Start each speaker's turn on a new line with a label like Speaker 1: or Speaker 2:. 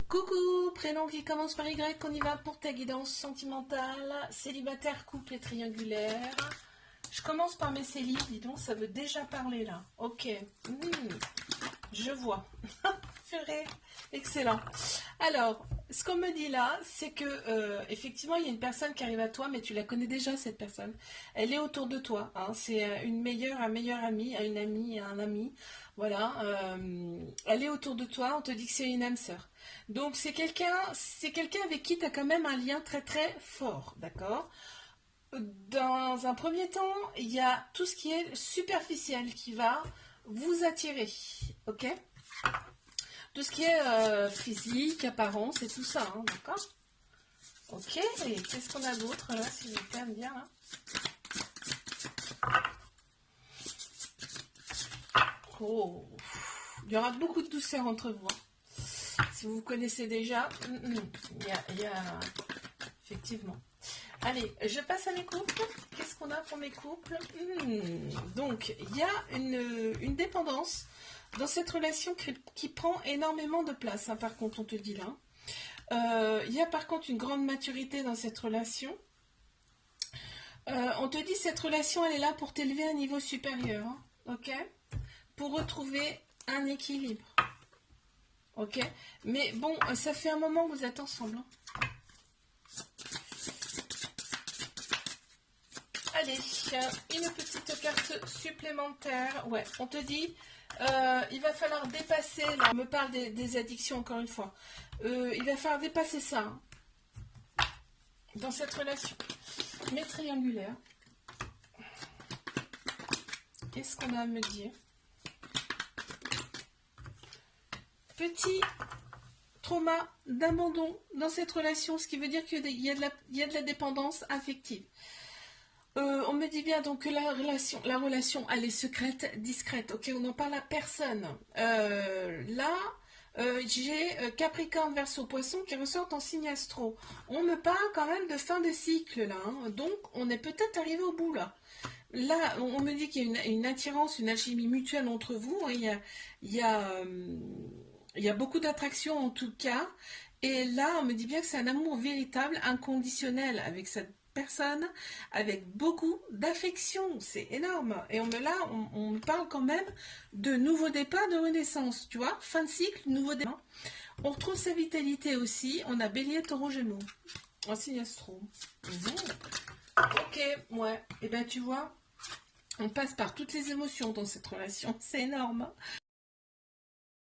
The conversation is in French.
Speaker 1: Coucou, prénom qui commence par Y, on y va pour ta guidance sentimentale, célibataire, couple et triangulaire. Je commence par mes célibes, dis donc, ça veut déjà parler là. Ok, je vois. Purée, excellent. Alors, ce qu'on me dit là, c'est que effectivement, il y a une personne qui arrive à toi, mais tu la connais déjà, cette personne. Elle est autour de toi. Hein. C'est une meilleure, un meilleur ami, une amie, un ami. Voilà. Elle est autour de toi. On te dit que c'est une âme sœur. Donc, c'est quelqu'un avec qui tu as quand même un lien très très fort. D'accord? Dans un premier temps, il y a tout ce qui est superficiel qui va vous attirer. Ok? Tout ce qui est physique, apparence et tout ça, hein, d'accord? Ok, et qu'est-ce qu'on a d'autre là, si je ferme bien là? Oh, il y aura beaucoup de douceur entre vous. Hein. Si vous connaissez déjà, il y a effectivement. Allez, je passe à mes couples. Qu'est-ce qu'on a pour mes couples? Donc, il y a une dépendance dans cette relation qui prend énormément de place, hein, par contre, on te dit là. Il y a par contre une grande maturité dans cette relation. On te dit cette relation, elle est là pour t'élever à un niveau supérieur, hein, ok? Pour retrouver un équilibre, ok? Mais bon, ça fait un moment que vous êtes ensemble, hein. Allez, une petite carte supplémentaire. Ouais, on te dit, il va falloir dépasser, là, on me parle des addictions encore une fois. Il va falloir dépasser ça, hein, dans cette relation. Mais triangulaire. Qu'est-ce qu'on a à me dire? Petit trauma d'abandon dans cette relation, ce qui veut dire qu'il y a de la dépendance affective. On me dit bien donc que la relation, elle est secrète, discrète. Ok, on n'en parle à personne. J'ai Capricorne, Verseau, Poisson qui ressortent en signe astro. On me parle quand même de fin de cycle là. Hein. Donc, on est peut-être arrivé au bout là. Là, on me dit qu'il y a une attirance, une alchimie mutuelle entre vous. Hein. Il y a beaucoup d'attraction en tout cas. Et là, on me dit bien que c'est un amour véritable, inconditionnel avec cette personne, avec beaucoup d'affection. C'est énorme. Et on me parle quand même de nouveau départ, de renaissance. Tu vois, fin de cycle, nouveau départ. On retrouve sa vitalité aussi. On a Bélier, Taureau, Gémeaux. En signe astro. Ok, ouais. Et bien, tu vois, on passe par toutes les émotions dans cette relation. C'est énorme.